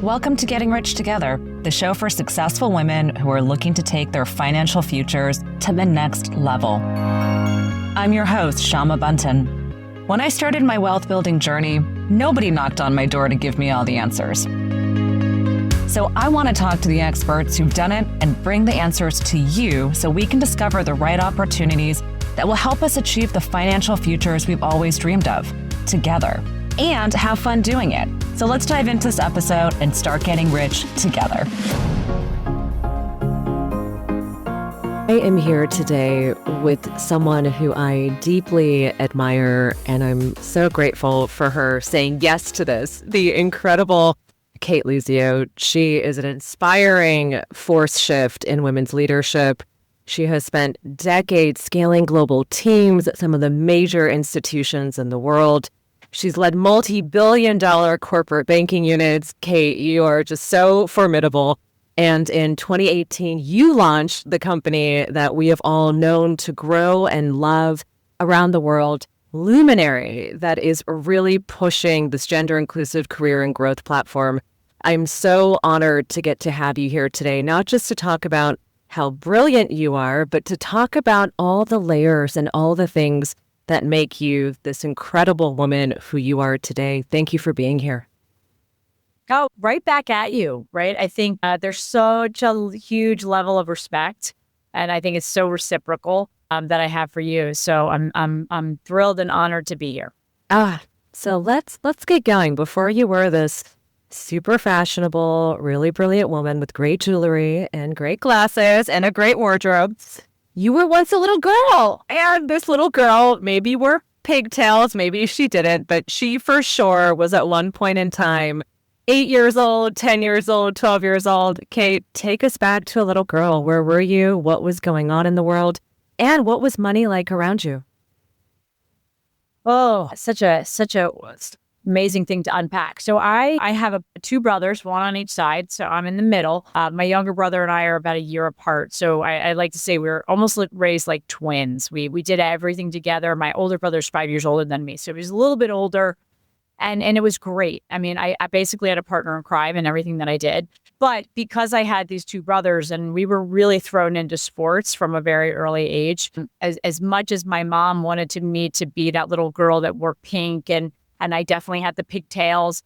Welcome to Getting Rich Together, the show for successful women who are looking to take their financial futures to the next level. I'm your host, Syama Bunten. When I started my wealth building journey, nobody knocked on my door to give me all the answers. So I want to talk to the experts who've done it and bring the answers to you so we can discover the right opportunities that will help us achieve the financial futures we've always dreamed of together and have fun doing it. So let's dive into this episode and start getting rich together. I am here today with someone who I deeply admire, and I'm so grateful for her saying yes to this, the incredible Cate Luzio. She is an inspiring force shift in women's leadership. She has spent decades scaling global teams at some of the major institutions in the world. She's led multi-billion-dollar corporate banking units. Cate, you are just so formidable. And in 2018, you launched the company that we have all known to grow and love around the world, Luminary, that is really pushing this gender-inclusive career and growth platform. I'm so honored to get to have you here today, not just to talk about how brilliant you are, but to talk about all the layers and all the things that make you this incredible woman who you are today. Thank you for being here. Oh, right back at you, right? I think there's such a huge level of respect, and I think it's so reciprocal that I have for you. So I'm thrilled and honored to be here. So let's get going. Before you were this super fashionable, really brilliant woman with great jewelry and great glasses and a great wardrobe, you were once a little girl. And this little girl maybe wore pigtails, maybe she didn't, but she for sure was at one point in time 8 years old, 10 years old, 12 years old. Cate, take us back to a little girl. Where were you? What was going on in the world? And what was money like around you? Oh, such a amazing thing to unpack. So I have two brothers, one on each side. So I'm in the middle. My younger brother and I are about a year apart. So I like to say we're almost raised like twins. We did everything together. My older brother's 5 years older than me. So he's a little bit older. And it was great. I mean, I basically had a partner in crime in everything that I did. But because I had these two brothers and we were really thrown into sports from a very early age, as much as my mom wanted me to be that little girl that wore pink and I definitely had the pigtails.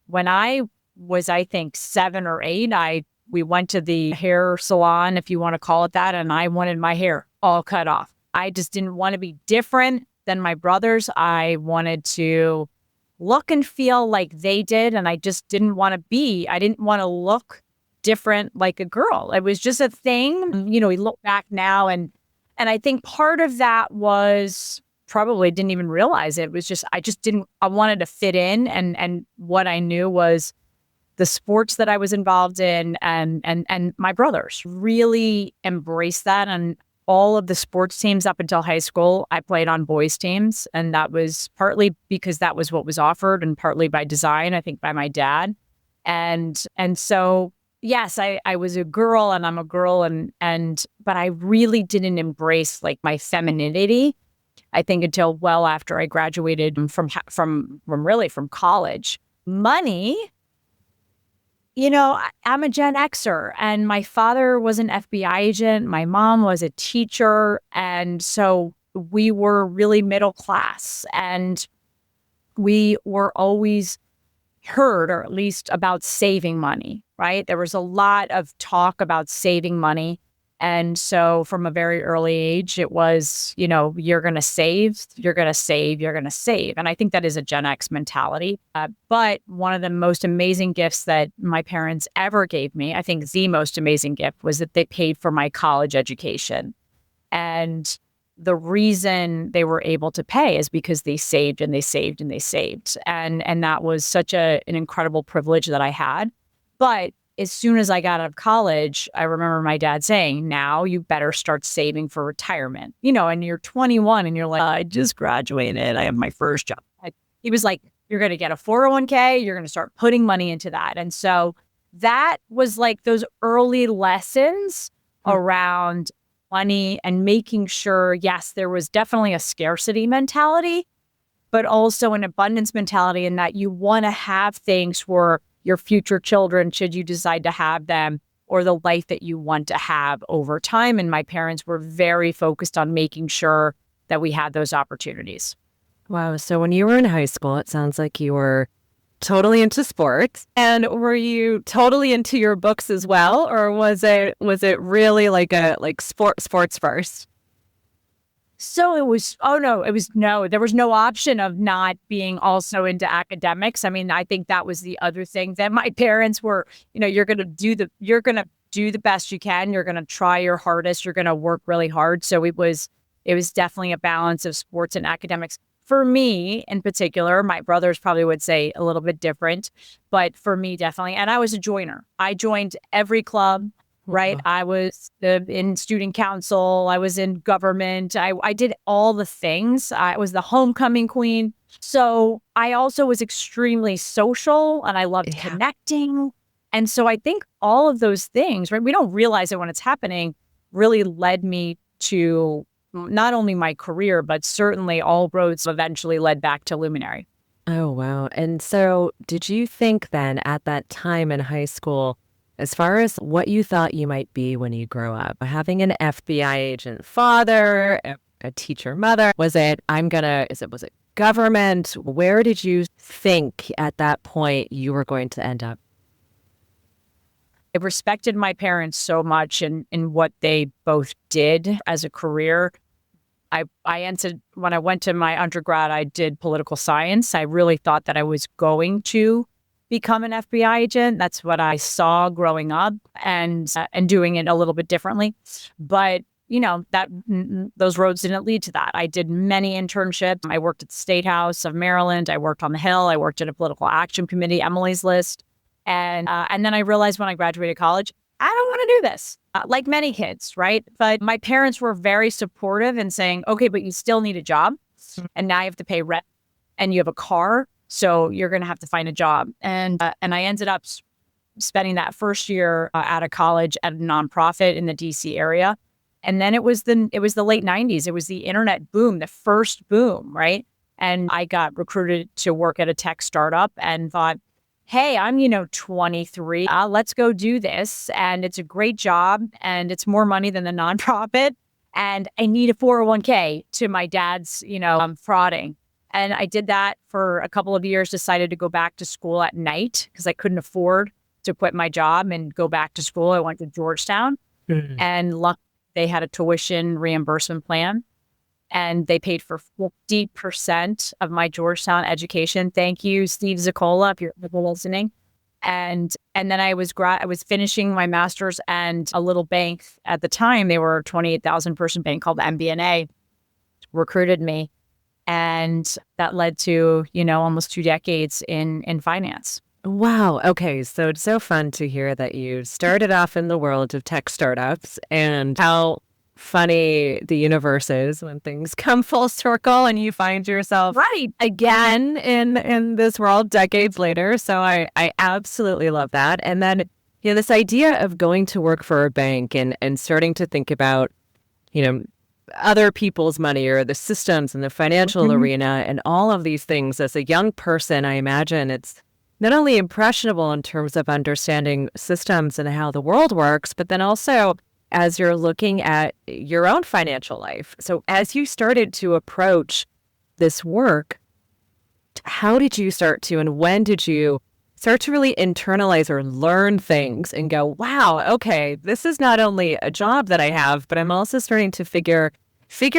When I was, I think, 7 or 8, we went to the hair salon, if you want to call it that, and I wanted my hair all cut off. I just didn't want to be different than my brothers. I wanted to look and feel like they did, and I just didn't want to look different like a girl. It was just a thing. You know, we look back now, and I think part of that was probably didn't even realize it. It was just, I wanted to fit in, and what I knew was the sports that I was involved in and my brothers really embraced that. And all of the sports teams up until high school, I played on boys teams. And that was partly because that was what was offered and partly by design, I think by my dad. And so, yes, I was a girl and I'm a girl but I really didn't embrace like my femininity, I think, until well after I graduated from college. Money, you know, I'm a Gen Xer, and my father was an FBI agent. My mom was a teacher. And so we were really middle class, and we were always heard, or at least about saving money, right? There was a lot of talk about saving money. And so from a very early age, it was, you know, you're going to save, you're going to save, you're going to save. And I think that is a Gen X mentality. But one of the most amazing gifts that my parents ever gave me, I think the most amazing gift, was that they paid for my college education. And the reason they were able to pay is because they saved and they saved and they saved. And that was such an incredible privilege that I had. But as soon as I got out of college, I remember my dad saying, now you better start saving for retirement. You know, and you're 21 and you're like, I just graduated. I have my first job. He was like, you're going to get a 401k. You're going to start putting money into that. And so that was like those early lessons around money and making sure, yes, there was definitely a scarcity mentality, but also an abundance mentality in that you want to have things where your future children, should you decide to have them, or the life that you want to have over time. And my parents were very focused on making sure that we had those opportunities. Wow. So when you were in high school, it sounds like you were totally into sports. And were you totally into your books as well? Or was it really like sports first? So it was, there was no option of not being also into academics. I mean, I think that was the other thing that my parents were, you're going to do the best you can. You're going to try your hardest. You're going to work really hard. So it was definitely a balance of sports and academics. For me in particular, my brothers probably would say a little bit different, but for me, definitely. And I was a joiner. I joined every club. Right. I was in student council. I was in government. I did all the things. I was the homecoming queen. So I also was extremely social and I loved connecting. And so I think all of those things, right, we don't realize it when it's happening, really led me to not only my career, but certainly all roads eventually led back to Luminary. Oh, wow. And so did you think then at that time in high school, as far as what you thought you might be when you grow up, having an FBI agent father, a teacher mother, was it government? Where did you think at that point you were going to end up? I respected my parents so much in what they both did as a career. When I went to my undergrad, I did political science. I really thought that I was going to become an FBI agent. That's what I saw growing up and doing it a little bit differently. But, those roads didn't lead to that. I did many internships. I worked at the State House of Maryland. I worked on the Hill. I worked at a political action committee, Emily's List. And then I realized when I graduated college, I don't want to do this, like many kids, right? But my parents were very supportive in saying, okay, but you still need a job. And now you have to pay rent and you have a car. So you're going to have to find a job. And I ended up spending that first year out of college at a nonprofit in the DC area. And then it was the late 90s. It was the internet boom, the first boom, right? And I got recruited to work at a tech startup and thought, hey, I'm, 23. Let's go do this. And it's a great job and it's more money than the nonprofit. And I need a 401k to my dad's, frauding. And I did that for a couple of years, decided to go back to school at night because I couldn't afford to quit my job and go back to school. I went to Georgetown and luckily they had a tuition reimbursement plan and they paid for 50% of my Georgetown education. Thank you, Steve Ziccola, if you're listening. And then I was finishing my master's and a little bank at the time, they were a 28,000 person bank called MBNA, recruited me. And that led to, almost 2 decades in finance. Wow. Okay. So it's so fun to hear that you started off in the world of tech startups and how funny the universe is when things come full circle and you find yourself right again in this world decades later. So I absolutely love that. And then, this idea of going to work for a bank and starting to think about, other people's money or the systems in the financial arena and all of these things. As a young person, I imagine it's not only impressionable in terms of understanding systems and how the world works, but then also as you're looking at your own financial life. So as you started to approach this work, how did you start to, and when did you start to really internalize or learn things and go, wow, okay, this is not only a job that I have, but I'm also starting to figure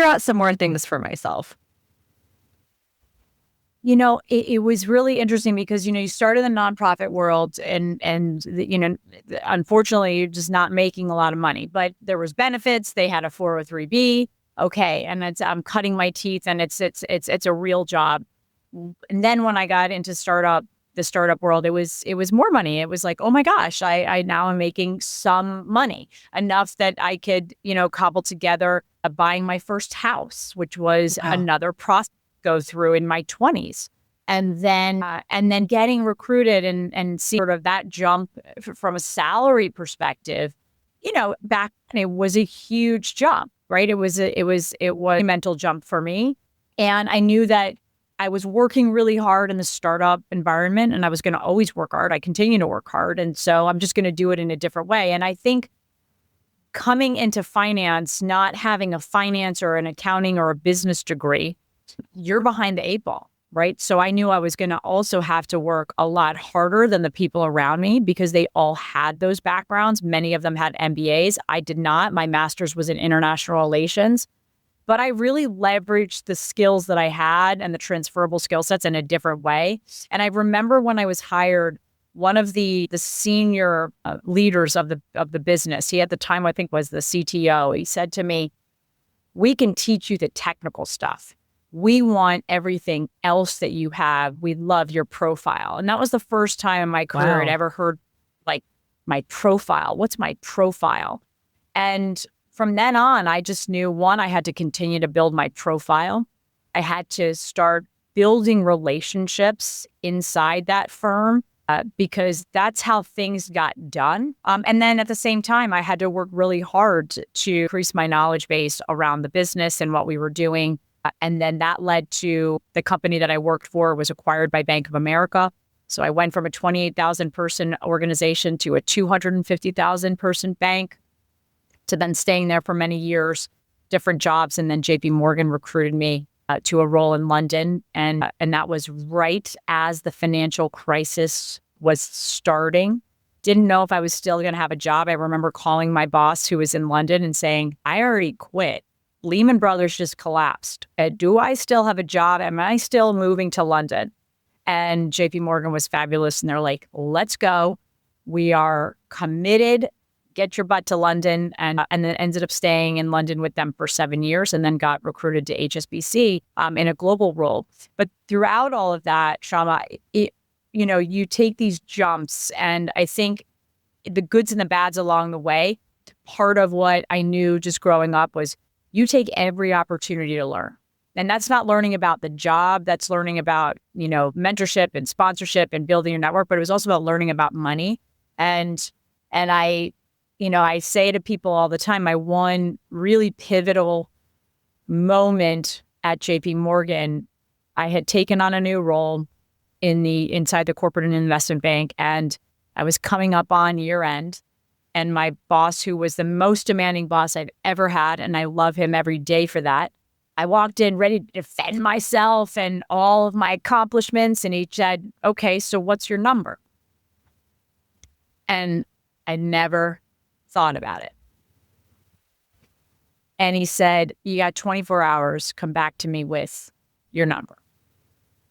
out some more things for myself? It was really interesting because, you started in the nonprofit world and unfortunately, you're just not making a lot of money, but there was benefits. They had a 403B. Okay. And I'm cutting my teeth and it's a real job. And then when I got into the startup world, it was more money. It was like, oh my gosh, I now am making some money, enough that I could, cobble together buying my first house, which was another process go through in my 20s. And then getting recruited and see sort of that jump from a salary perspective, back then it was a huge jump, right? It was a mental jump for me. And I knew that I was working really hard in the startup environment, and I was going to always work hard. I continue to work hard. And so I'm just going to do it in a different way. And I think coming into finance, not having a finance or an accounting or a business degree, you're behind the eight ball, right? So I knew I was going to also have to work a lot harder than the people around me because they all had those backgrounds. Many of them had MBAs. I did not. My master's was in international relations. But I really leveraged the skills that I had and the transferable skill sets in a different way. And I remember when I was hired, one of the senior leaders of the business, he at the time I think was the CTO, he said to me, "We can teach you the technical stuff. We want everything else that you have. We love your profile." And that was the first time in my career I'd ever heard like my profile. What's my profile? And from then on, I just knew, one, I had to continue to build my profile. I had to start building relationships inside that firm because that's how things got done. And then at the same time, I had to work really hard to increase my knowledge base around the business and what we were doing. And then that led to the company that I worked for was acquired by Bank of America. So I went from a 28,000 person organization to a 250,000 person bank, to then staying there for many years, different jobs. And then JP Morgan recruited me to a role in London. And that was right as the financial crisis was starting. Didn't know if I was still going to have a job. I remember calling my boss who was in London and saying, "I already quit. Lehman Brothers just collapsed. Do I still have a job? Am I still moving to London?" And JP Morgan was fabulous. And they're like, "Let's go. We are committed. Get your butt to London," and then ended up staying in London with them for 7 years and then got recruited to HSBC in a global role. But throughout all of that, Syama, you take these jumps, and I think the goods and the bads along the way, part of what I knew just growing up was you take every opportunity to learn. And that's not learning about the job, that's learning about, mentorship and sponsorship and building your network, but it was also about learning about money. And I say to people all the time, my one really pivotal moment at JP Morgan, I had taken on a new role inside the corporate and investment bank, and I was coming up on year end. And my boss, who was the most demanding boss I've ever had, and I love him every day for that, I walked in ready to defend myself and all of my accomplishments. And he said, "Okay, so what's your number?" And I never thought about it. And he said, "You got 24 hours, come back to me with your number."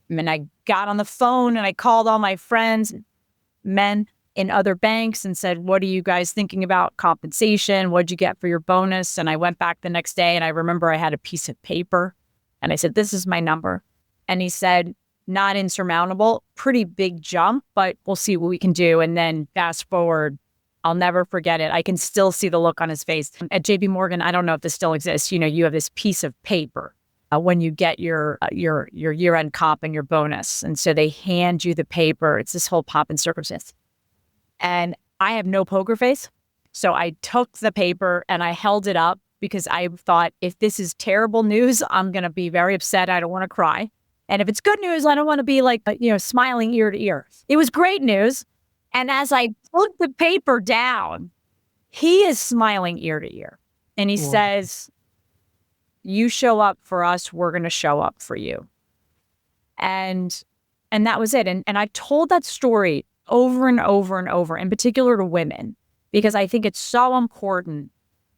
And I got on the phone and I called all my friends, men in other banks, and said, "What are you guys thinking about compensation? What'd you get for your bonus?" And I went back the next day and I remember I had a piece of paper and I said, "This is my number." And he said, "Not insurmountable, pretty big jump, but we'll see what we can do." And then fast forward, I'll never forget it. I can still see the look on his face. At JP Morgan, I don't know if this still exists. You have this piece of paper when you get your year-end comp and your bonus. And so they hand you the paper. It's this whole pomp and circumstance. And I have no poker face. So I took the paper and I held it up because I thought, if this is terrible news, I'm going to be very upset. I don't want to cry. And if it's good news, I don't want to be smiling ear to ear. It was great news. And as I put the paper down, he is smiling ear to ear. And he says, "You show up for us, we're going to show up for you." And that was it. And I've told that story over and over and over, in particular to women, because I think it's so important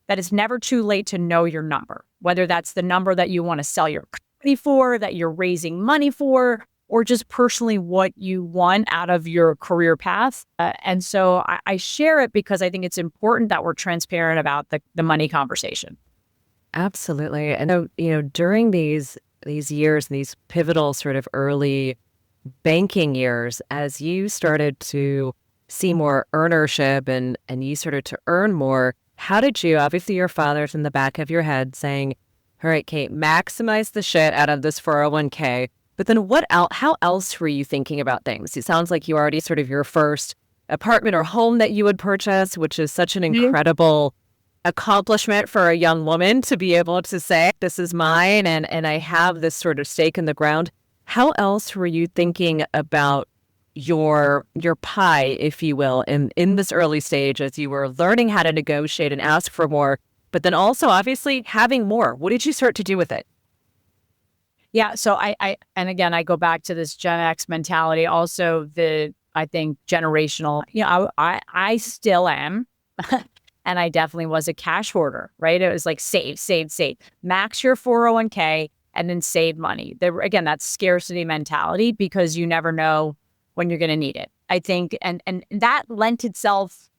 that it's never too late to know your number, whether that's the number that you want to sell your company for, that you're raising money for, or just personally what you want out of your career path. And so I share it because I think it's important that we're transparent about the money conversation. Absolutely. And during these years, these pivotal sort of early banking years, as you started to see more earnership and you started to earn more, how did you, obviously your father's in the back of your head saying, "All right, Cate, maximize the shit out of this 401k. But then how else were you thinking about things? It sounds like you already sort of your first apartment or home that you would purchase, which is such an incredible accomplishment for a young woman to be able to say, "This is mine and I have this sort of stake in the ground." how else were you thinking about your pie, if you will, in this early stage as you were learning how to negotiate and ask for more, but then also obviously having more? What did you start to do with it? Yeah. So and again, I go back to this Gen X mentality. Also, I think generational, I still am. And I definitely was a cash hoarder, right? It was like save, save, save, max your 401k and then save money. Again, that's scarcity mentality because you never know when you're going to need it. I think, and that lent itself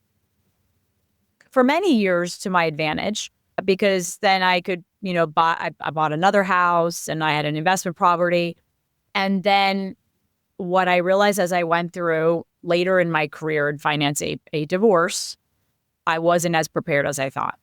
for many years to my advantage because then I could, I bought another house and I had an investment property. And then what I realized as I went through later in my career in finance, a divorce, I wasn't as prepared as I thought.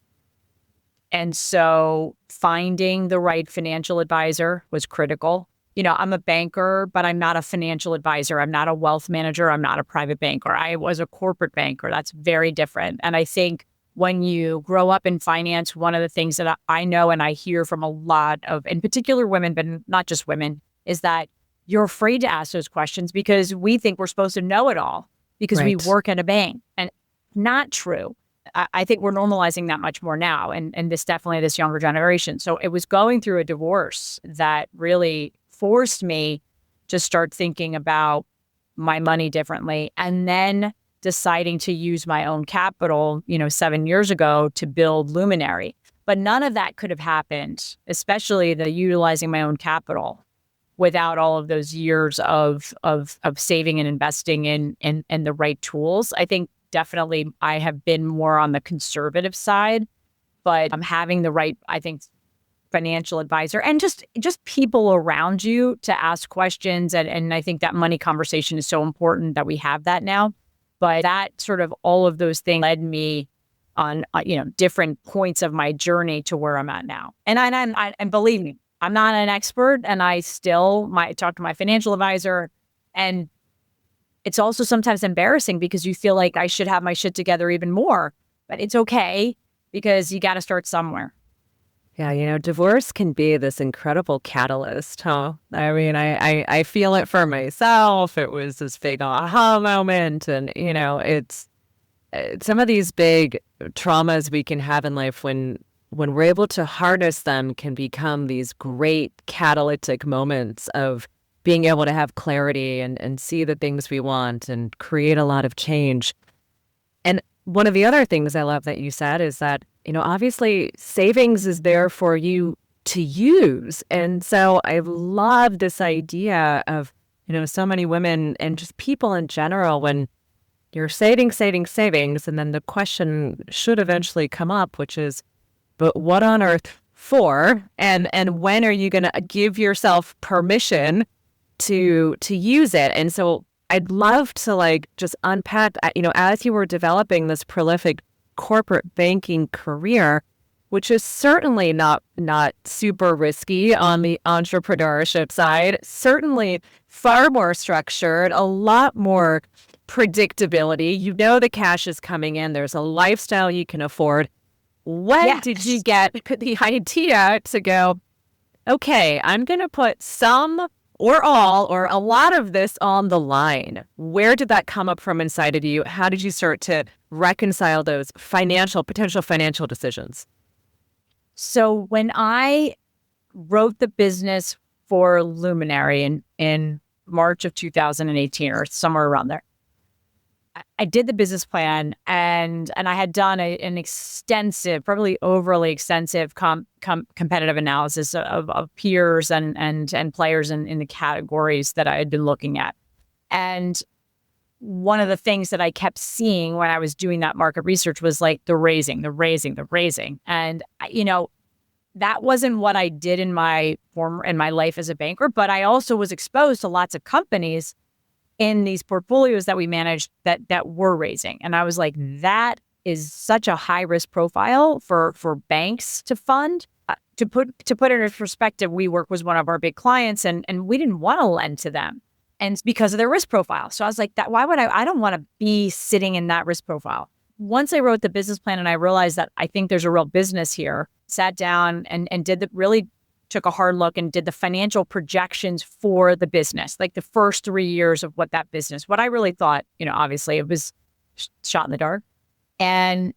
And so finding the right financial advisor was critical. I'm a banker, but I'm not a financial advisor. I'm not a wealth manager. I'm not a private banker. I was a corporate banker. That's very different. And I think when you grow up in finance, one of the things that I know and I hear from a lot of, in particular women, but not just women, is that you're afraid to ask those questions because we think we're supposed to know it all because we work at a bank. And not true. I think we're normalizing that much more now, and this younger generation. So it was going through a divorce that really forced me to start thinking about my money differently, and then deciding to use my own capital, 7 years ago to build Luminary. But none of that could have happened, especially the utilizing my own capital, without all of those years of saving and investing in the right tools. I think definitely I have been more on the conservative side, but I'm having the right, I think, financial advisor and just people around you to ask questions. And I think that money conversation is so important that we have that now. But that sort of all of those things led me on, different points of my journey to where I'm at now. And believe me, I'm not an expert, and I still might talk to my financial advisor. And it's also sometimes embarrassing because you feel like I should have my shit together even more, but it's okay because you got to start somewhere. Yeah, divorce can be this incredible catalyst, huh? I mean, I feel it for myself. It was this big aha moment. And, it's some of these big traumas we can have in life when we're able to harness them can become these great catalytic moments of being able to have clarity and see the things we want and create a lot of change. And one of the other things I love that you said is that, obviously savings is there for you to use. And so I love this idea of, so many women and just people in general, when you're savings, and then the question should eventually come up, which is, but what on earth for? And when are you going to give yourself permission to use it? And so I'd love to just unpack, as you were developing this prolific corporate banking career, which is certainly not super risky on the entrepreneurship side, certainly far more structured, a lot more predictability. The cash is coming in. There's a lifestyle you can afford. When did you get the idea to go, okay, I'm going to put some or all or a lot of this on the line? Where did that come up from inside of you? How did you start to reconcile those potential financial decisions? So when I wrote the business for Luminary in March of 2018 or somewhere around there, I did the business plan and I had done an extensive, probably overly extensive competitive analysis of peers and players in the categories that I had been looking at. And one of the things that I kept seeing when I was doing that market research was like the raising. And, that wasn't what I did in my life as a banker, but I also was exposed to lots of companies in these portfolios that we managed that were raising. And I was like, that is such a high risk profile for banks to fund. To put it in perspective, WeWork was one of our big clients and we didn't want to lend to them. And because of their risk profile. So I was like, why would I don't want to be sitting in that risk profile. Once I wrote the business plan and I realized that I think there's a real business here, sat down and really took a hard look and did the financial projections for the business, like the first 3 years of what I really thought, obviously it was shot in the dark. And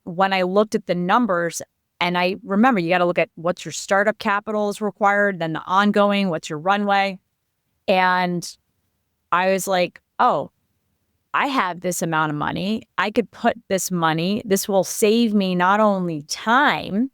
when I looked at the numbers, and I remember you got to look at what's your startup capital is required, then the ongoing, what's your runway. And I was like, oh, I have this amount of money. I could put this money. This will save me not only time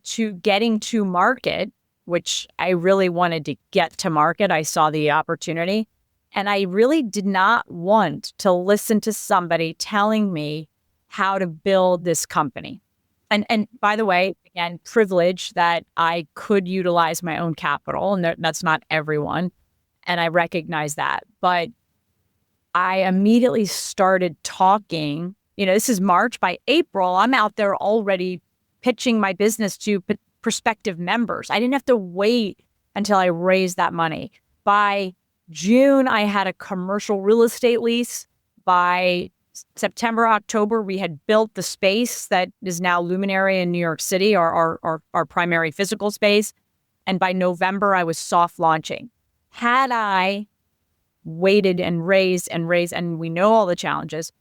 to getting to market, which I really wanted to get to market. I saw the opportunity. And I really did not want to listen to somebody telling me how to build this company. And by the way, again, privilege that I could utilize my own capital, and that's not everyone. And I recognize that. But I immediately started talking. This is March. By April, I'm out there already pitching my business to prospective members. I didn't have to wait until I raised that money. By June, I had a commercial real estate lease. By September, October, we had built the space that is now Luminary in New York City, our primary physical space. And by November, I was soft launching. Had I waited and raised, and we know all the challenges,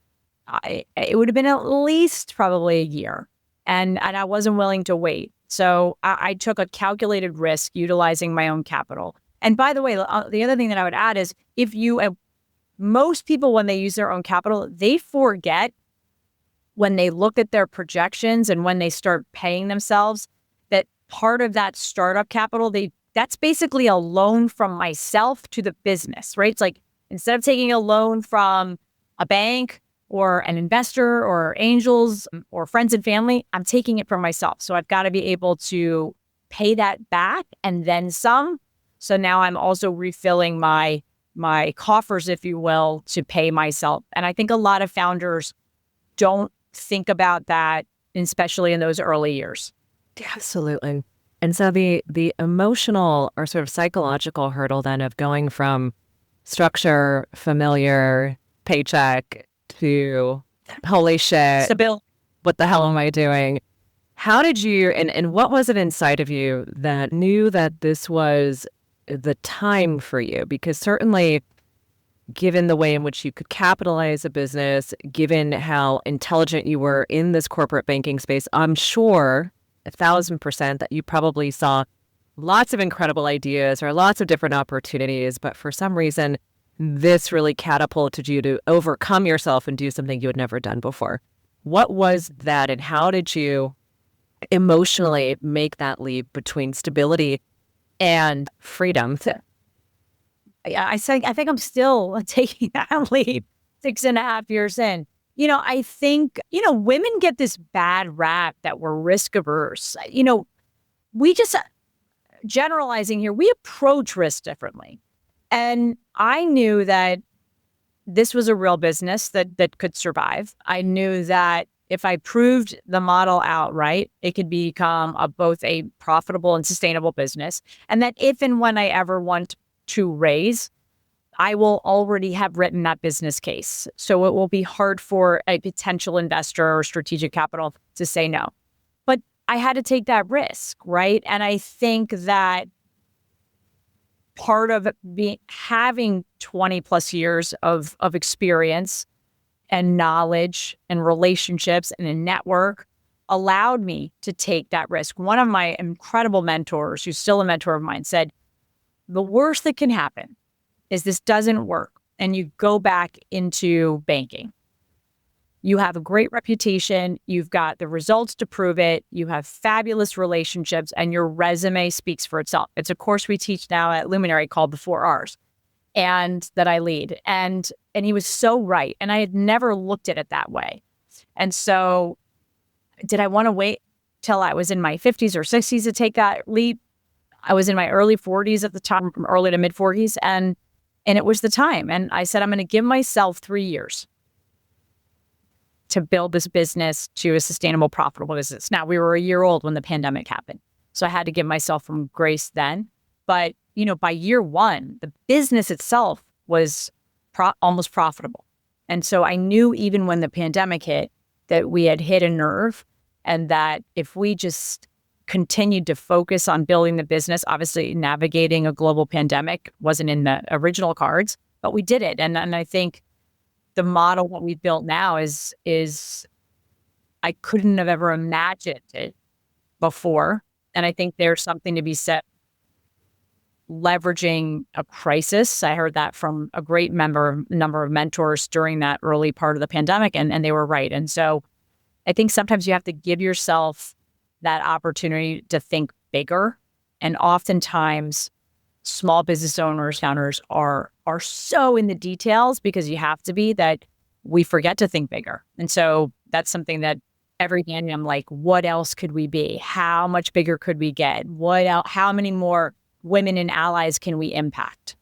it would have been at least probably a year. And I wasn't willing to wait. So I took a calculated risk utilizing my own capital. And by the way, the other thing that I would add is most people, when they use their own capital, they forget when they look at their projections and when they start paying themselves that part of that startup capital, that's basically a loan from myself to the business, right? It's like, instead of taking a loan from a bank or an investor or angels or friends and family, I'm taking it from myself. So I've got to be able to pay that back and then some. So now I'm also refilling my coffers, if you will, to pay myself. And I think a lot of founders don't think about that, especially in those early years. Absolutely. And so the emotional or sort of psychological hurdle then of going from structure, familiar, paycheck to holy shit, Sibyl, what the hell am I doing? How did you, and what was it inside of you that knew that this was the time for you? Because certainly, given the way in which you could capitalize a business, given how intelligent you were in this corporate banking space, I'm sure 1,000% that you probably saw lots of incredible ideas or lots of different opportunities, but for some reason, this really catapulted you to overcome yourself and do something you had never done before. What was that, and how did you emotionally make that leap between stability and freedom? I think I'm still taking that leap 6.5 years in. I think, women get this bad rap that we're risk averse. We just, generalizing here, we approach risk differently. And I knew that this was a real business that could survive. I knew that if I proved the model out right, it could become both a profitable and sustainable business. And that if and when I ever want to raise, I will already have written that business case. So it will be hard for a potential investor or strategic capital to say no. But I had to take that risk, right? And I think that part of having 20 plus years of experience and knowledge and relationships and a network allowed me to take that risk. One of my incredible mentors, who's still a mentor of mine, said, the worst that can happen is this doesn't work and you go back into banking. You have a great reputation. You've got the results to prove it. You have fabulous relationships and your resume speaks for itself. It's a course we teach now at Luminary called the 4 Rs and that I lead. And he was so right. And I had never looked at it that way. And so did I want to wait till I was in my 50s or 60s to take that leap? I was in my early 40s at the time, from early to mid 40s. And it was the time. And I said, I'm going to give myself 3 years to build this business to a sustainable, profitable business. Now, we were a year old when the pandemic happened. So I had to give myself some grace then. But, by year 1, the business itself was almost profitable. And so I knew even when the pandemic hit that we had hit a nerve and that if we just continued to focus on building the business. Obviously, navigating a global pandemic wasn't in the original cards, but we did it. And I think the model what we've built now is I couldn't have ever imagined it before. And I think there's something to be said leveraging a crisis. I heard that from a great number of mentors during that early part of the pandemic, and they were right. And so I think sometimes you have to give yourself that opportunity to think bigger. And oftentimes small business owners, founders are so in the details because you have to be, that we forget to think bigger. And so that's something that every day I'm like, what else could we be? How much bigger could we get? What else, how many more women and allies can we impact?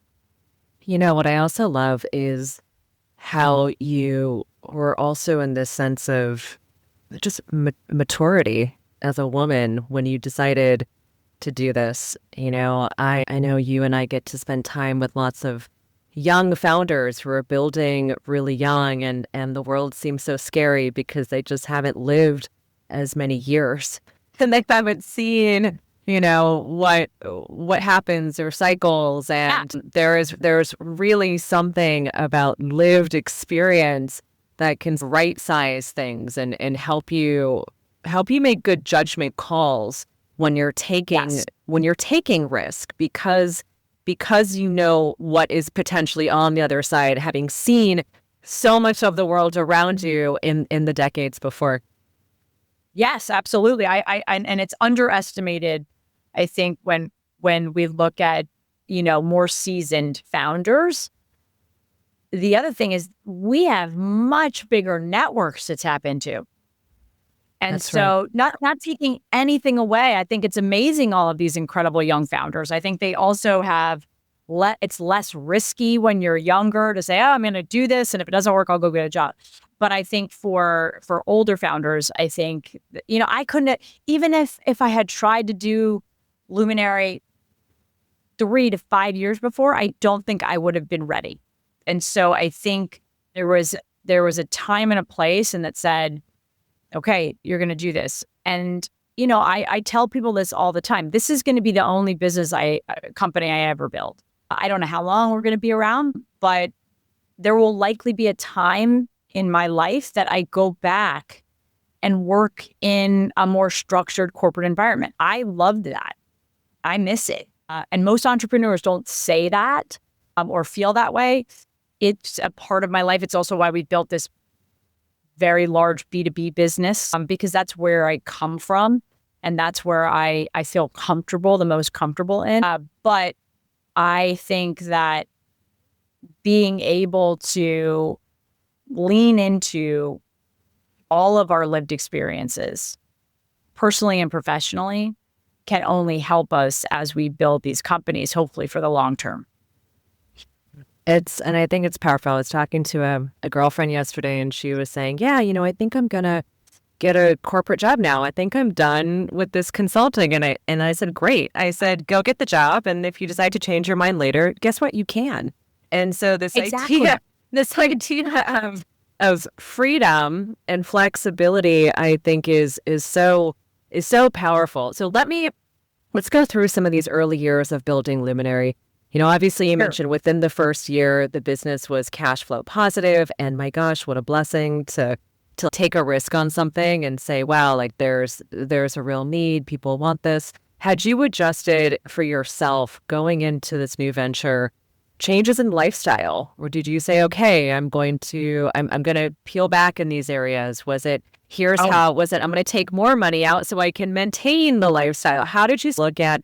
You know, what I also love is how you were also in this sense of just maturity as a woman when you decided to do this. You know, I know you and I get to spend time with lots of young founders who are building really young, and the world seems so scary because they just haven't lived as many years and they haven't seen, you know, what happens or cycles. And there's really something about lived experience that can right size things and help you make good judgment calls when you're taking risk, because you know what is potentially on the other side, having seen so much of the world around you in the decades before. Yes, absolutely. And it's underestimated, I think, when we look at, you know, more seasoned founders. The other thing is we have much bigger networks to tap into. And That's so not taking anything away, I think it's amazing, all of these incredible young founders. I think they also have, it's less risky when you're younger to say, oh, I'm going to do this, and if it doesn't work, I'll go get a job. But I think for older founders, I think, you know, I couldn't, even if I had tried to do Luminary 3 to 5 years before, I don't think I would have been ready. And so I think there was a time and a place, and that said, okay, you're going to do this. And, you know, I tell people this all the time. This is going to be the only business company I ever build. I don't know how long we're going to be around, but there will likely be a time in my life that I go back and work in a more structured corporate environment. I loved that. I miss it. And most entrepreneurs don't say that or feel that way. It's a part of my life. It's also why we built this very large B2B business, because that's where I come from. And that's where I feel comfortable, the most comfortable in. But I think that being able to lean into all of our lived experiences, personally and professionally, can only help us as we build these companies, hopefully for the long term. And I think it's powerful. I was talking to a girlfriend yesterday, and she was saying, yeah, you know, I think I'm going to get a corporate job now. I think I'm done with this consulting. And I said, great. I said, go get the job. And if you decide to change your mind later, guess what? You can. And so this idea of freedom and flexibility, I think is so powerful. So let's go through some of these early years of building Luminary. You know, obviously you mentioned within the first year, the business was cash flow positive, and my gosh, what a blessing to take a risk on something and say, wow, like there's a real need. People want this. Had you adjusted for yourself going into this new venture, changes in lifestyle, or did you say, okay, I'm going to peel back in these areas? Was it, I'm going to take more money out so I can maintain the lifestyle? How did you look at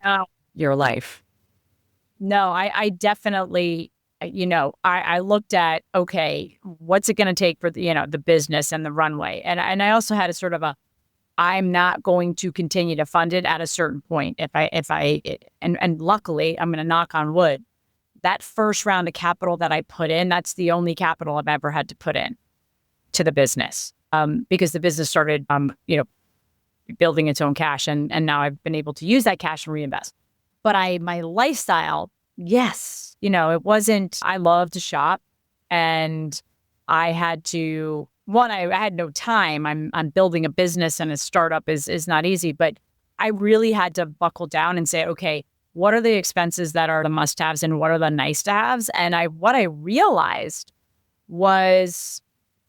your life? No, I definitely, you know, I looked at, okay, what's it going to take for the, you know, the business and the runway. And I also had a sort of I'm not going to continue to fund it at a certain point. And luckily, I'm going to knock on wood, that first round of capital that I put in, that's the only capital I've ever had to put in to the business. Because the business started, you know, building its own cash, and now I've been able to use that cash and reinvest. But my lifestyle, yes, you know, it wasn't, I love to shop, and I had I had no time. I'm building a business, and a startup is not easy, but I really had to buckle down and say, okay, what are the expenses that are the must-haves and what are the nice-to-haves? And what I realized was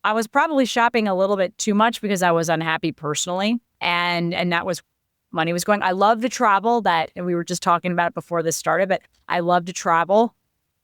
I was probably shopping a little bit too much because I was unhappy personally. And that was money was going. I love to travel, and we were just talking about it before this started, but I love to travel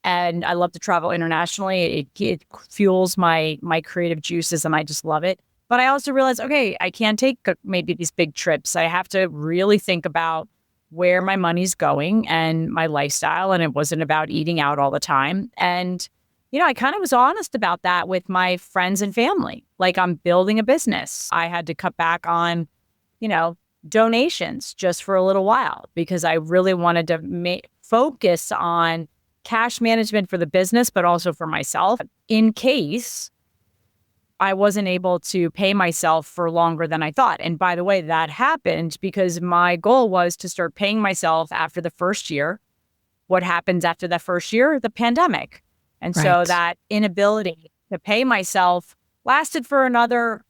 and I love to travel internationally. It fuels my creative juices and I just love it. But I also realized, okay, I can't take maybe these big trips. I have to really think about where my money's going and my lifestyle. And it wasn't about eating out all the time. And, I kind of was honest about that with my friends and family. Like, I'm building a business. I had to cut back on, donations just for a little while because I really wanted to focus on cash management for the business, but also for myself in case I wasn't able to pay myself for longer than I thought. And by the way, that happened because my goal was to start paying myself after the first year. What happens after that first year? The pandemic. And so that inability to pay myself lasted for another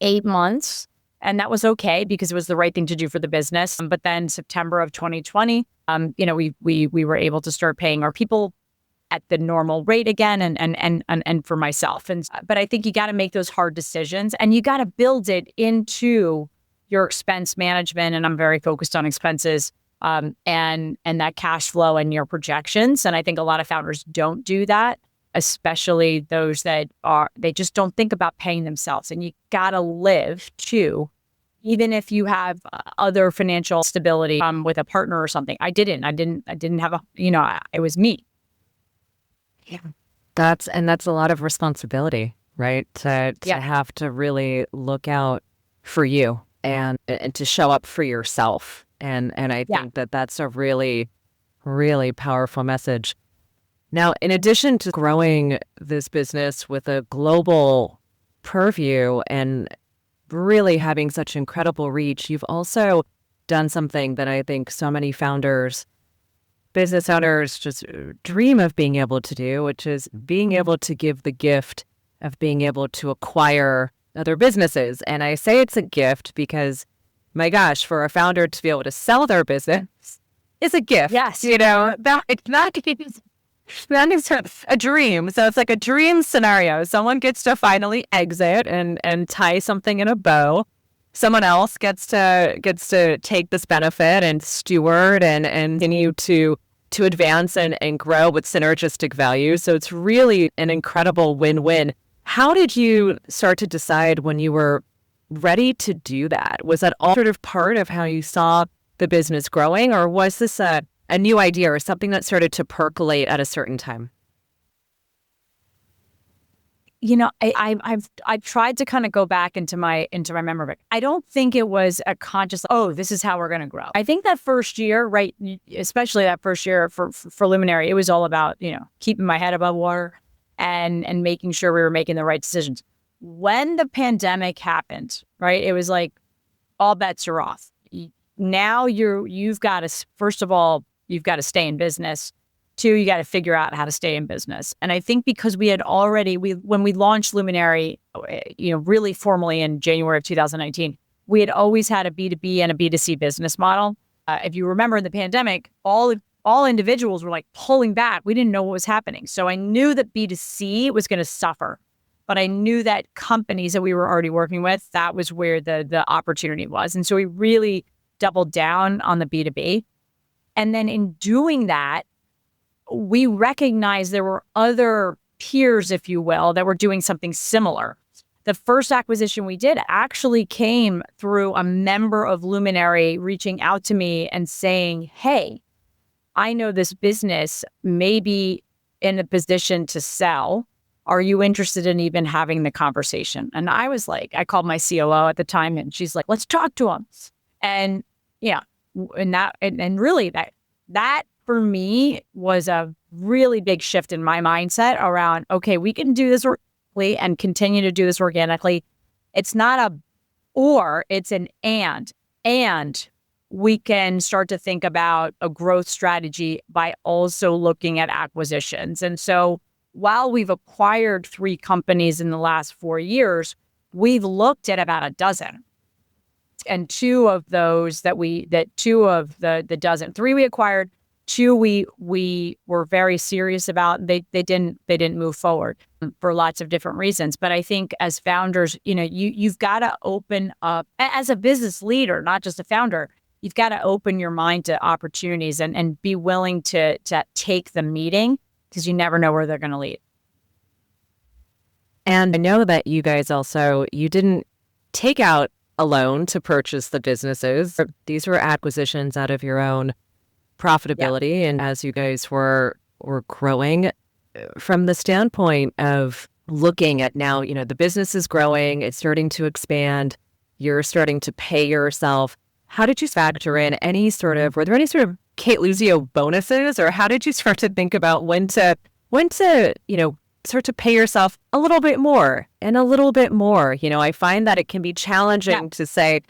8 months. And that was okay because it was the right thing to do for the business. But then September of 2020, we were able to start paying our people at the normal rate again and for myself. But I think you got to make those hard decisions and you got to build it into your expense management. And I'm very focused on expenses and that cash flow and your projections. And I think a lot of founders don't do that, especially those they just don't think about paying themselves. And you got to live too, even if you have other financial stability with a partner or something. I didn't have it was me. Yeah. That's a lot of responsibility, right? To have to really look out for you and to show up for yourself. And I think that's a really, really powerful message. Now, in addition to growing this business with a global purview and really having such incredible reach, you've also done something that I think so many business owners just dream of being able to do, which is being able to give the gift of being able to acquire other businesses. And I say it's a gift because, my gosh, for a founder to be able to sell their business is a gift. Yes. It's not that is a dream. So it's like a dream scenario. Someone gets to finally exit and tie something in a bow. Someone else gets to take this benefit and steward and continue to advance and grow with synergistic value. So it's really an incredible win-win. How did you start to decide when you were ready to do that? Was that all sort of part of how you saw the business growing, or was this a new idea or something that started to percolate at a certain time? I've tried to kind of go back into my memory. I don't think it was a conscious, this is how we're going to grow. I think that first year, right, especially that first year for Luminary, it was all about, keeping my head above water and making sure we were making the right decisions. When the pandemic happened, right, it was like all bets are off. Now you've got to, first of all, you've got to stay in business. 2, you got to figure out how to stay in business. And I think because we had already, when we launched Luminary, really formally in January of 2019, we had always had a B2B and a B2C business model. If you remember in the pandemic, all individuals were like pulling back. We didn't know what was happening. So I knew that B2C was going to suffer, but I knew that companies that we were already working with, that was where the opportunity was. And so we really doubled down on the B2B. And then in doing that, we recognized there were other peers, if you will, that were doing something similar. The first acquisition we did actually came through a member of Luminary reaching out to me and saying, hey, I know this business may be in a position to sell. Are you interested in even having the conversation? And I was like, I called my COO at the time and she's like, let's talk to him. And really that for me was a really big shift in my mindset around, okay, we can do this organically and continue to do this organically. It's not a or, it's an and we can start to think about a growth strategy by also looking at acquisitions. And so while we've acquired 3 companies in the last 4 years, we've looked at about a dozen. And two of those two of the dozen, three we acquired, two we were very serious about. They didn't move forward for lots of different reasons. But I think as founders, you've got to open up as a business leader, not just a founder. You've got to open your mind to opportunities and be willing to take the meeting, because you never know where they're going to lead. And I know that you guys you didn't take out a loan to purchase the businesses. These were acquisitions out of your own profitability. Yeah. And as you guys were growing, from the standpoint of looking at now, the business is growing, it's starting to expand, you're starting to pay yourself. How did you factor in were there any sort of Cate Luzio bonuses, or how did you start to think about when to start to pay yourself a little bit more and a little bit more? I find that it can be challenging to say,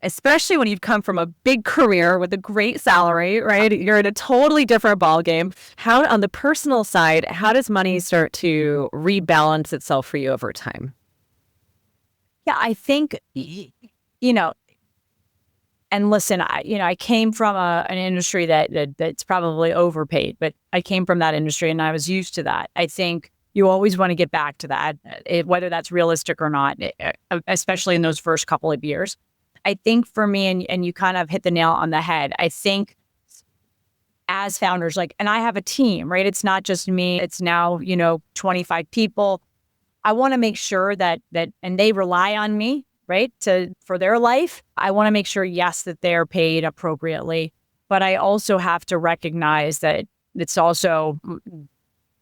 especially when you've come from a big career with a great salary, right? You're in a totally different ballgame. How, on the personal side, how does money start to rebalance itself for you over time? Yeah, I think, and listen, I came from an industry that's probably overpaid, but I came from that industry and I was used to that. I think you always want to get back to that, whether that's realistic or not, especially in those first couple of years. I think for me, and you kind of hit the nail on the head, I think as founders, and I have a team, right? It's not just me. It's now, 25 people. I want to make sure that and they rely on me, right? For their life. I want to make sure, yes, that they're paid appropriately, but I also have to recognize that it's also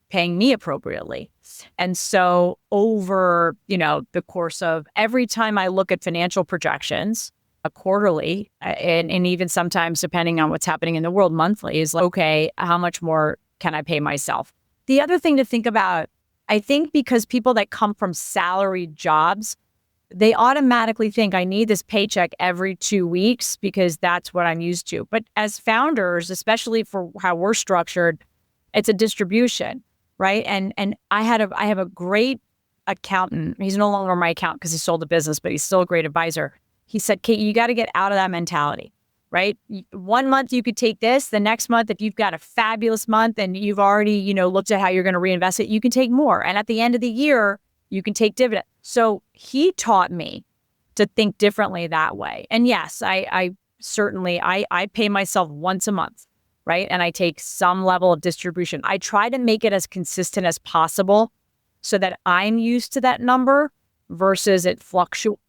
paying me appropriately. And so over, the course of every time I look at financial projections, quarterly, and even sometimes depending on what's happening in the world, monthly, is okay, how much more can I pay myself? The other thing to think about, I think, because people that come from salaried jobs, they automatically think I need this paycheck every 2 weeks because that's what I'm used to. But as founders, especially for how we're structured, it's a distribution, right? And I have a great accountant. He's no longer my accountant because he sold the business, but he's still a great advisor. He said, Kate, you got to get out of that mentality, right? 1 month you could take this. The next month, if you've got a fabulous month and you've already, looked at how you're going to reinvest it, you can take more. And at the end of the year, you can take dividend. So he taught me to think differently that way. And yes, I certainly pay myself once a month, right? And I take some level of distribution. I try to make it as consistent as possible so that I'm used to that number versus it fluctuates.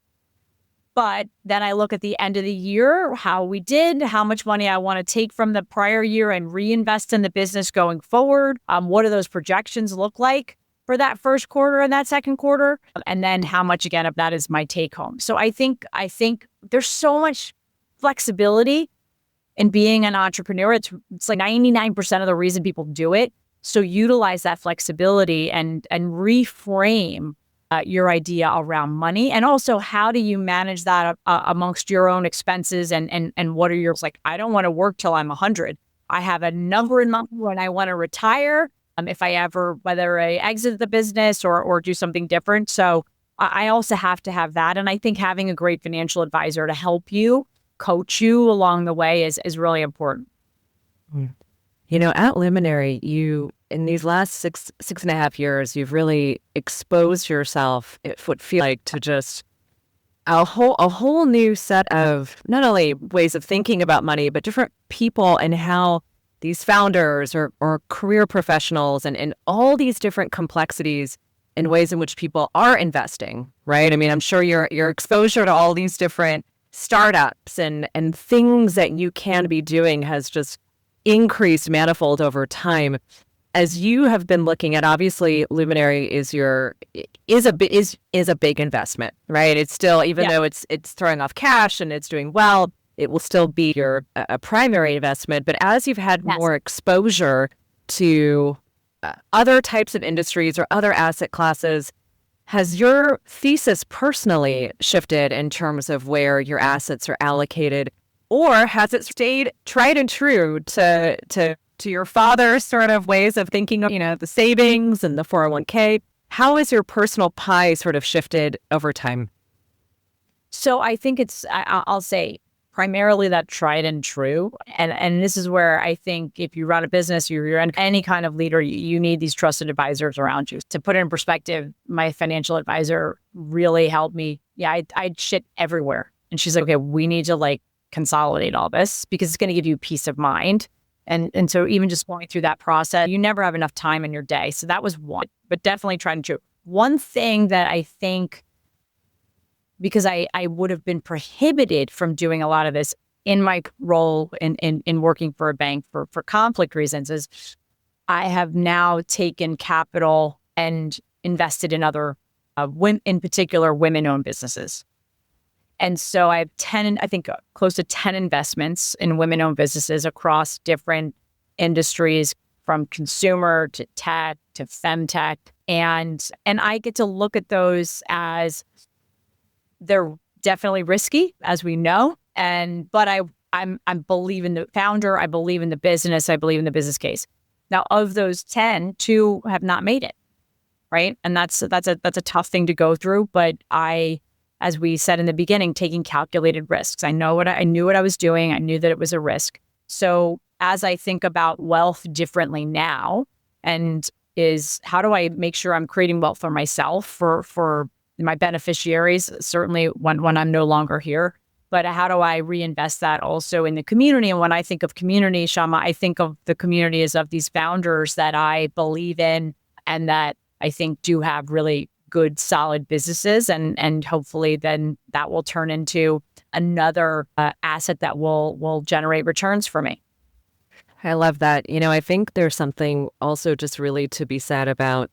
But then I look at the end of the year, how we did, how much money I want to take from the prior year and reinvest in the business going forward. What do those projections look like for that first quarter and that second quarter? And then how much, again, of that is my take home. So I think there's so much flexibility in being an entrepreneur. It's like 99% of the reason people do it. So utilize that flexibility and reframe your idea around money. And also, how do you manage that amongst your own expenses and what are your, I don't want to work till I'm 100. I have a number in mind when I want to retire. If I ever, whether I exit the business or do something different. So I also have to have that. And I think having a great financial advisor to help you, coach you along the way is really important. At Luminary, in these last six and a half years, you've really exposed yourself, it would feel like, to just a whole new set of not only ways of thinking about money, but different people and how these founders or career professionals and all these different complexities and ways in which people are investing, right? I mean, I'm sure your exposure to all these different startups and things that you can be doing has just increased manifold over time. As you have been looking at, obviously, Luminary is a big investment, right? It's still, even though it's throwing off cash and it's doing well, it will still be a primary investment. But as you've had more exposure to other types of industries or other asset classes, has your thesis personally shifted in terms of where your assets are allocated, or has it stayed tried and true to your father's sort of ways of thinking of, the savings and the 401k? How has your personal pie sort of shifted over time? So I think I'll say primarily that tried and true. And this is where I think if you run a business, you're any kind of leader, you need these trusted advisors around you. To put it in perspective, my financial advisor really helped me. Yeah, I'd shit everywhere. And she's like, okay, we need to like consolidate all this because it's going to give you peace of mind. And so even just going through that process, you never have enough time in your day. So that was one, but definitely tried and true. One thing that I think, because I would have been prohibited from doing a lot of this in my role in working for a bank for conflict reasons, is I have now taken capital and invested in other, in particular, women-owned businesses. And so I have close to 10 investments in women-owned businesses across different industries, from consumer to tech to femtech. And I get to look at those as they're definitely risky, as we know. But I believe in the founder, I believe in the business, I believe in the business case. Now, of those 10, 2 have not made it, right? And that's a tough thing to go through. But as we said in the beginning, taking calculated risks. I knew what I was doing. I knew that it was a risk. So as I think about wealth differently now, and is how do I make sure I'm creating wealth for myself, for my beneficiaries, certainly when I'm no longer here, but how do I reinvest that also in the community? And when I think of community, Syama, I think of the community as of these founders that I believe in and that I think do have really good, solid businesses. And hopefully then that will turn into another asset that will generate returns for me. I love that. I think there's something also just really to be said about,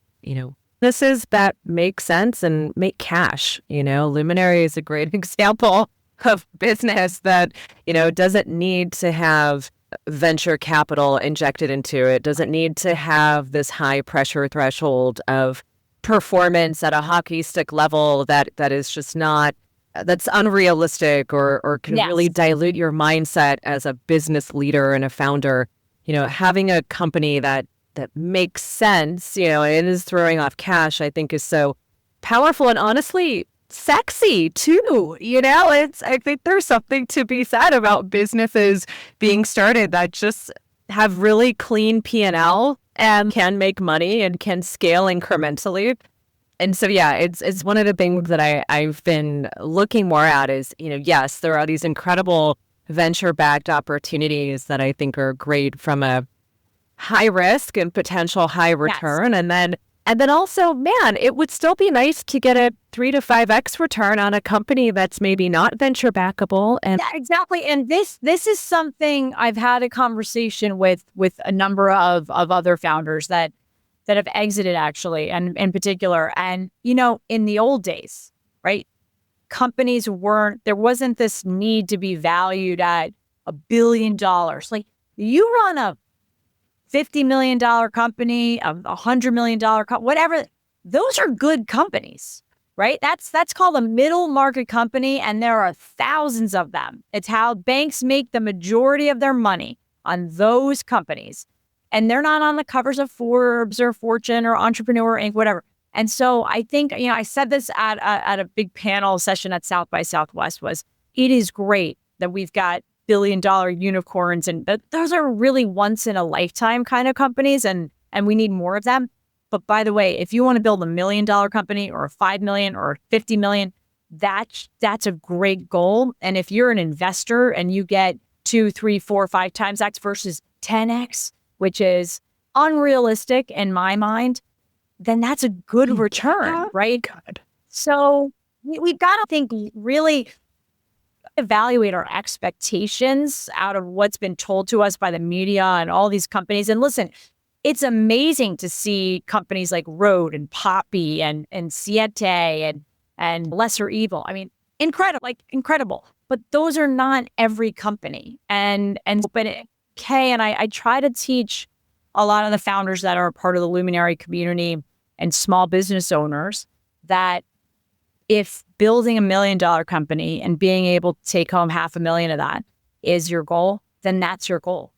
businesses that make sense and make cash. Luminary is a great example of business that, doesn't need to have venture capital injected into it, doesn't need to have this high pressure threshold of performance at a hockey stick level that is just not, that's unrealistic or can really dilute your mindset as a business leader and a founder. Having a company that makes sense, and is throwing off cash, I think is so powerful and honestly sexy too. I think there's something to be said about businesses being started that just have really clean P&L and can make money and can scale incrementally. And so, yeah, it's one of the things that I've been looking more at is, yes, there are these incredible venture-backed opportunities that I think are great from a high risk and potential high return. Yes. And then also, man, it would still be nice to get a 3 to 5x return on a company that's maybe not venture backable. And yeah, exactly. And this is something I've had a conversation with a number of other founders that have exited, actually, and in particular. And, in the old days, right, companies there wasn't this need to be valued at $1 billion. Like, you run a $50 million company, a $100 million company, whatever, those are good companies, right? That's called a middle market company, and there are thousands of them. It's how banks make the majority of their money, on those companies. And they're not on the covers of Forbes or Fortune or Entrepreneur Inc., whatever. And so I think, I said this at a big panel session at South by Southwest, was it is great that we've got billion-dollar unicorns, and those are really once-in-a-lifetime kind of companies, and we need more of them. But by the way, if you want to build $1 million company or a $5 million or $50 million, that's a great goal. And if you're an investor and you get 2, 3, 4, 5 times X versus 10X, which is unrealistic in my mind, then that's a good return, right? God. So we've got to think, really evaluate our expectations out of what's been told to us by the media and all these companies. And listen, it's amazing to see companies like Rode and Poppy and Cate and Lesser Evil. I mean, incredible. But those are not every company. But Kay and I try to teach a lot of the founders that are part of the Luminary community and small business owners that if building $1 million company and being able to take home $500,000 of that is your goal, then that's your goal,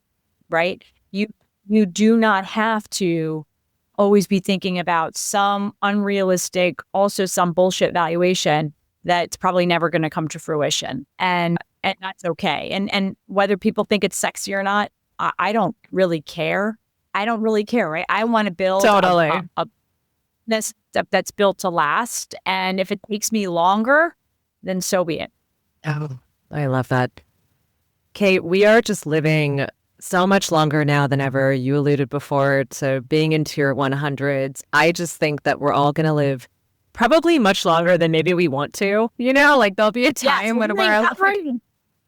right? You do not have to always be thinking about some unrealistic, also some bullshit valuation that's probably never going to come to fruition. And that's okay. And whether people think it's sexy or not, I don't really care. I don't really care, right? I want to build a business that's built to last. And if it takes me longer, then so be it. Oh, I love that. Cate, we are just living so much longer now than ever. You alluded before to being into your 100s. I just think that we're all going to live probably much longer than maybe we want to. You know, like there'll be a time when we're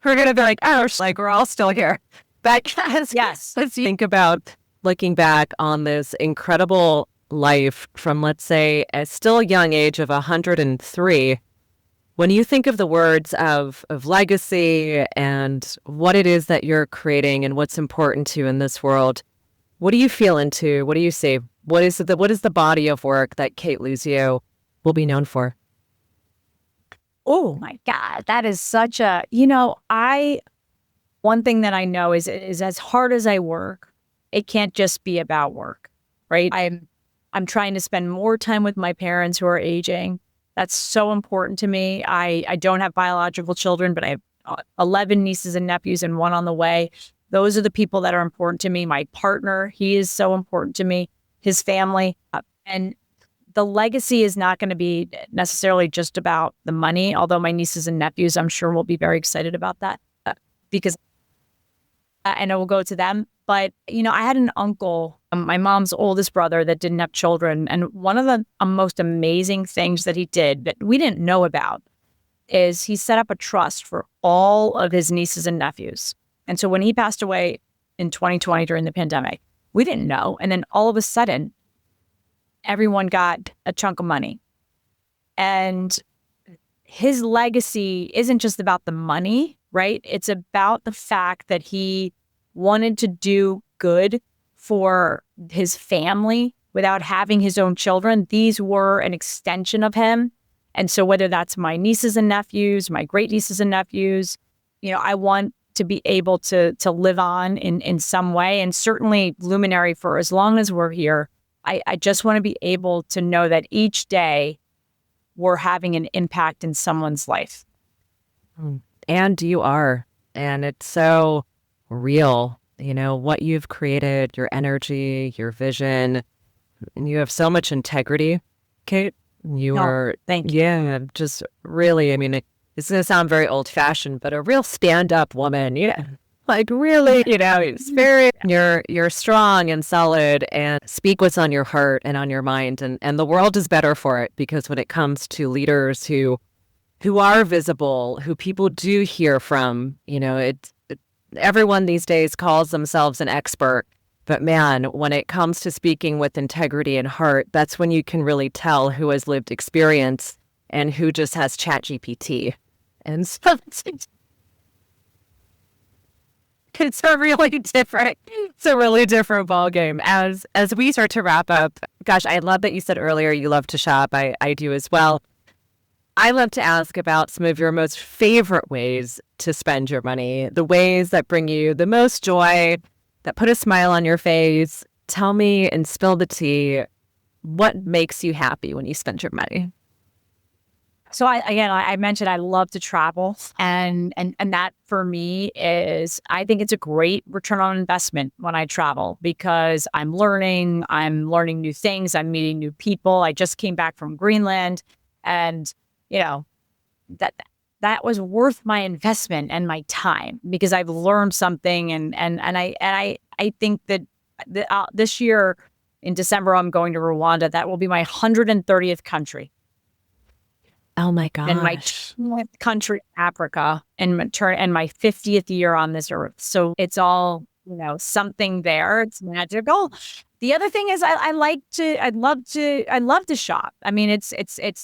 going to be like, oh, like we're all still here. But yes, let's think about looking back on this incredible life from, let's say, a still young age of 103. When you think of the words of legacy and what it is that you're creating and what's important to you in this world, what do you feel into? What do you see? What is the body of work that Cate Luzio will be known for? Oh my God, that is such a, one thing that I know is as hard as I work, it can't just be about work, right? I'm trying to spend more time with my parents who are aging. That's so important to me. I don't have biological children, but I have 11 nieces and nephews and one on the way. Those are the people that are important to me. My partner, he is so important to me, his family. And the legacy is not going to be necessarily just about the money, although my nieces and nephews, I'm sure, will be very excited about that because and it will go to them. But, I had an uncle, my mom's oldest brother, that didn't have children. And one of the most amazing things that he did that we didn't know about is he set up a trust for all of his nieces and nephews. And so when he passed away in 2020 during the pandemic, we didn't know. And then all of a sudden, everyone got a chunk of money. And his legacy isn't just about the money, right? It's about the fact that he wanted to do good for his family without having his own children. These were an extension of him. And so whether that's my nieces and nephews, my great nieces and nephews, I want to be able to live on in some way. And certainly Luminary, for as long as we're here, I just want to be able to know that each day we're having an impact in someone's life. And you are. And it's so real, what you've created, your energy, your vision. And you have so much integrity, Cate. Thank you. Yeah, just really, it's going to sound very old fashioned, but a real stand up woman, like really, it's very, you're strong and solid and speak what's on your heart and on your mind. And the world is better for it because when it comes to leaders who are visible, who people do hear from, everyone these days calls themselves an expert. But man, when it comes to speaking with integrity and heart, that's when you can really tell who has lived experience and who just has ChatGPT. And so it's a really different ballgame. As we start to wrap up, gosh, I love that you said earlier you love to shop. I do as well. I love to ask about some of your most favorite ways to spend your money, the ways that bring you the most joy, that put a smile on your face. Tell me and spill the tea. What makes you happy when you spend your money? So I mentioned I love to travel, and that for me is, I think it's a great return on investment when I travel because I'm learning new things, I'm meeting new people. I just came back from Greenland, and that was worth my investment and my time because I've learned something, and I think that this year in December I'm going to Rwanda. That will be my 130th country. Oh my gosh. And my 20th country, Africa, and my 50th year on this earth. So it's all, something there. It's magical. The other thing is I love to shop.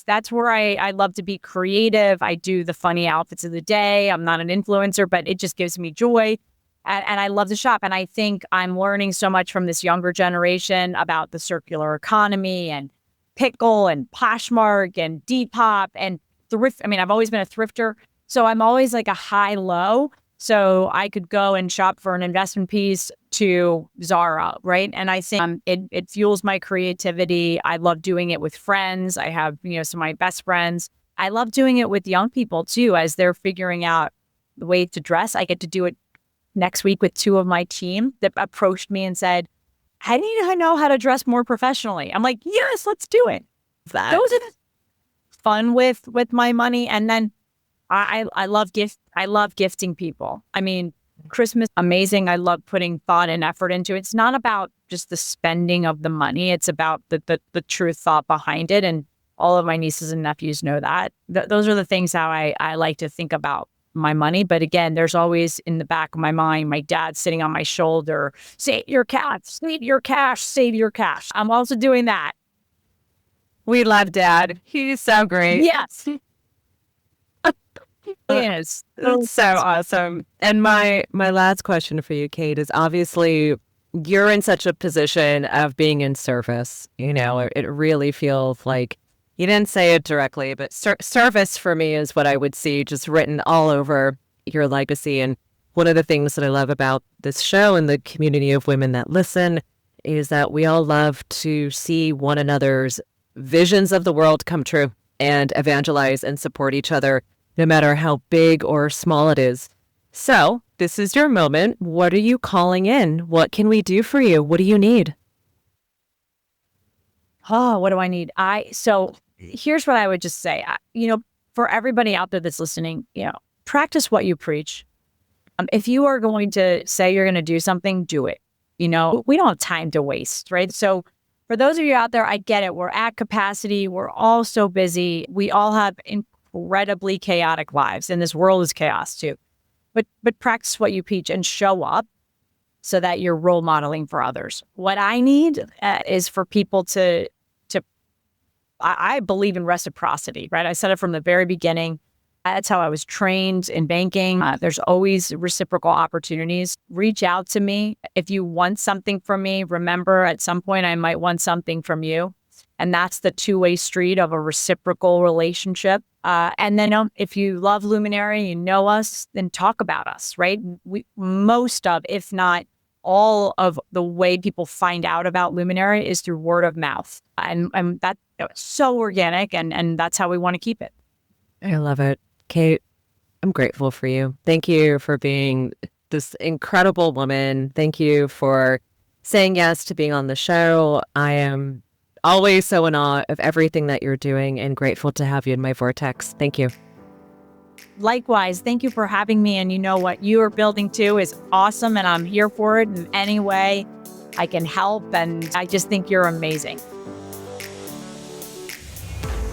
That's where I love to be creative. I do the funny outfits of the day. I'm not an influencer, but it just gives me joy. And I love to shop. And I think I'm learning so much from this younger generation about the circular economy and Pickle and Poshmark and Depop and thrift. I've always been a thrifter, so I'm always like a high-low. So I could go and shop for an investment piece to Zara, right? And I think it fuels my creativity. I love doing it with friends. I have, some of my best friends. I love doing it with young people too, as they're figuring out the way to dress. I get to do it next week with two of my team that approached me and said, I need to know how to dress more professionally. I'm like, yes, let's do it. That. Those are the fun with my money. And then I love gifting people. I mean, Christmas, amazing. I love putting thought and effort into it. It's not about just the spending of the money. It's about the true thought behind it. And all of my nieces and nephews know that. Those are the things how I like to think about my money. But again, there's always in the back of my mind, my dad sitting on my shoulder, save your cash, save your cash, save your cash. I'm also doing that. We love Dad. He's so great. Yes. Yes. That's so awesome. And my last question for you, Cate, is obviously you're in such a position of being in service. You know, it really feels like you didn't say it directly, but service for me is what I would see just written all over your legacy. And one of the things that I love about this show and the community of women that listen is that we all love to see one another's visions of the world come true and evangelize and support each other, no matter how big or small it is. So this is your moment. What are you calling in? What can we do for you? What do you need? Oh, what do I need? So here's what I would just say. For everybody out there that's listening, practice what you preach. If you are going to say you're going to do something, do it. We don't have time to waste, right? So for those of you out there, I get it. We're at capacity. We're all so busy. We all have incredibly chaotic lives, and this world is chaos too. But practice what you preach and show up so that you're role modeling for others. What I need is for people to I believe in reciprocity, right? I said it from the very beginning. That's how I was trained in banking. There's always reciprocal opportunities. Reach out to me. If you want something from me, remember at some point I might want something from you. And that's the two-way street of a reciprocal relationship. And then if you love Luminary, you know us, then talk about us, right? Most of, if not all of the way people find out about Luminary is through word of mouth. And that's so organic, and that's how we want to keep it. I love it. Cate, I'm grateful for you. Thank you for being this incredible woman. Thank you for saying yes to being on the show. I am always so in awe of everything that you're doing and grateful to have you in my vortex. Thank you. Likewise, thank you for having me. And what you are building too is awesome, and I'm here for it in any way I can help. And I just think you're amazing.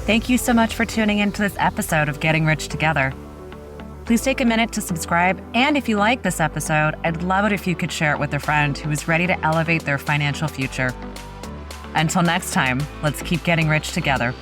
Thank you so much for tuning into this episode of Getting Rich Together. Please take a minute to subscribe. And if you like this episode, I'd love it if you could share it with a friend who is ready to elevate their financial future. Until next time, let's keep getting rich together.